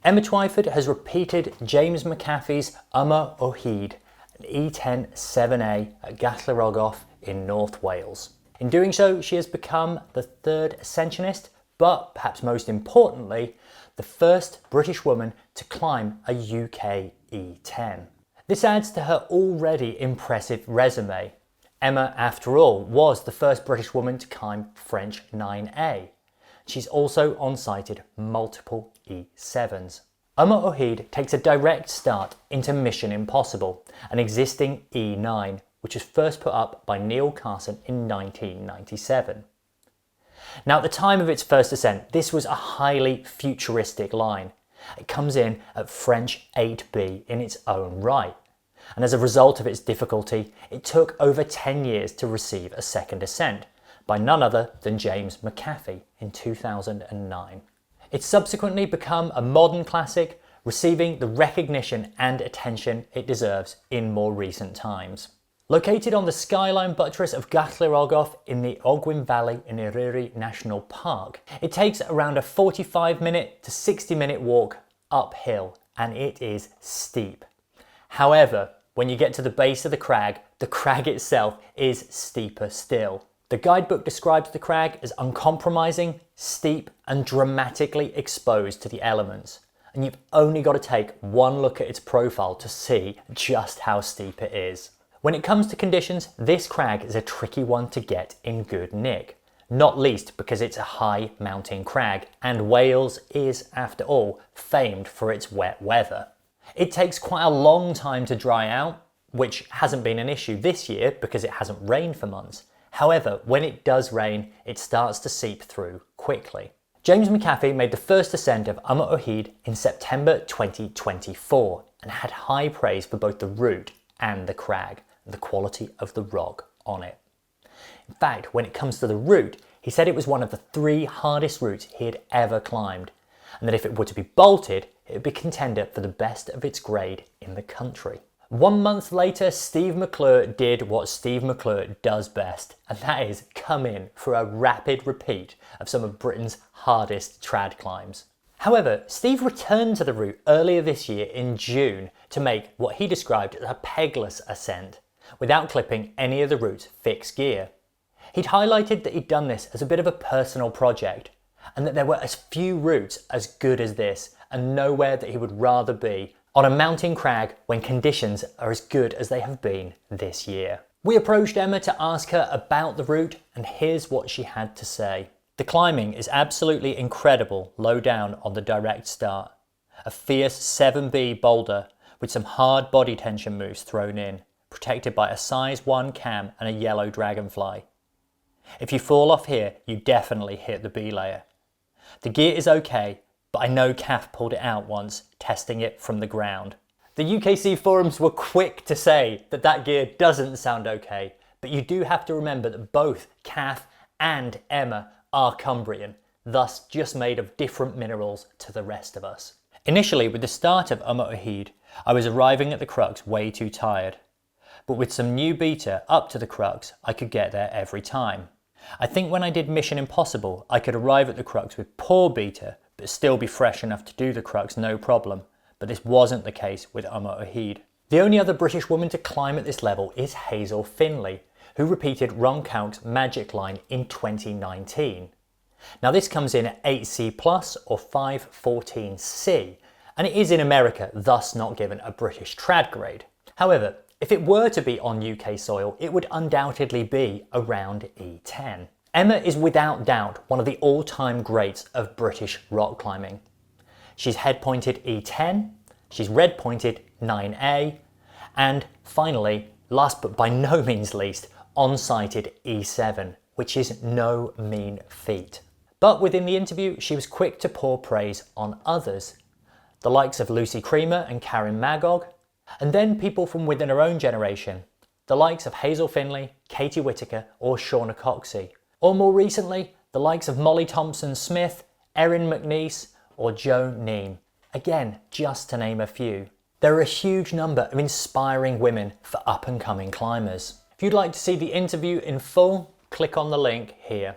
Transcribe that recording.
Emma Twyford has repeated James McHaffie's Omar Oid, an E10 7A at Gathleroggoth in North Wales. In doing so, she has become the third ascensionist, but perhaps most importantly, the first British woman to climb a UK E10. This adds to her already impressive resume. Emma, after all, was the first British woman to climb French 9A. She's also on-sighted multiple E7s. Omar Oid takes a direct start into Mission Impossible, an existing E9, which was first put up by Neil Carson in 1997. Now, at the time of its first ascent, this was a highly futuristic line. It comes in at French 8B in its own right. And as a result of its difficulty, it took over 10 years to receive a second ascent by none other than James McHaffie in 2009. It's subsequently become a modern classic, receiving the recognition and attention it deserves in more recent times. Located on the skyline buttress of Gathleroggoth in the Ogwen Valley in Eryri National Park, it takes around a 45-minute to 60-minute walk uphill, and it is steep. However, when you get to the base of the crag itself is steeper still. The guidebook describes the crag as uncompromising, steep, and dramatically exposed to the elements. And you've only got to take one look at its profile to see just how steep it is. When it comes to conditions, this crag is a tricky one to get in good nick, not least because it's a high mountain crag, and Wales is, after all, famed for its wet weather. It takes quite a long time to dry out, which hasn't been an issue this year because it hasn't rained for months. However, when it does rain, it starts to seep through quickly. James McHaffie made the first ascent of Omar Oid in September 2024 and had high praise for both the route and the crag and the quality of the rock on it. In fact, when it comes to the route, he said it was one of the 3 hardest routes he had ever climbed, and that if it were to be bolted, it would be contender for the best of its grade in the country. 1 month later, Steve McClure did what Steve McClure does best, and that is come in for a rapid repeat of some of Britain's hardest trad climbs. However, Steve returned to the route earlier this year in June to make what he described as a pegless ascent, without clipping any of the route's fixed gear. He'd highlighted that he'd done this as a bit of a personal project, and that there were as few routes as good as this, and nowhere that he would rather be on a mountain crag when conditions are as good as they have been this year. We approached Emma to ask her about the route, and here's what she had to say. The climbing is absolutely incredible low down on the direct start. A fierce 7B boulder with some hard body tension moves thrown in, protected by a size 1 cam and a yellow dragonfly. If you fall off here, you definitely hit the B layer. The gear is okay, but I know Kath pulled it out once, testing it from the ground. The UKC forums were quick to say that that gear doesn't sound okay, but you do have to remember that both Kath and Emma are Cumbrian, thus just made of different minerals to the rest of us. Initially, with the start of Omar Oid, I was arriving at the crux way too tired, but with some new beta up to the crux, I could get there every time. I think when I did Mission Impossible, I could arrive at the crux with poor beta, but still be fresh enough to do the crux no problem, but this wasn't the case with Omar Oid. The only other British woman to climb at this level is Hazel Finley, who repeated Ron Kauk's Magic Line in 2019. Now this comes in at 8C plus or 514C, and it is in America, thus not given a British trad grade. However, if it were to be on UK soil, it would undoubtedly be around E10. Emma is without doubt one of the all-time greats of British rock climbing. She's head-pointed E10, she's red-pointed 9A, and finally, last but by no means least, on-sighted E7, which is no mean feat. But within the interview, she was quick to pour praise on others, the likes of Lucy Creamer and Karen Magog, and then people from within her own generation, the likes of Hazel Finley, Katie Whitaker or Shauna Coxey. Or more recently, the likes of Molly Thompson-Smith, Erin McNeice or Joe Neame. Again, just to name a few. There are a huge number of inspiring women for up-and-coming climbers. If you'd like to see the interview in full, click on the link here.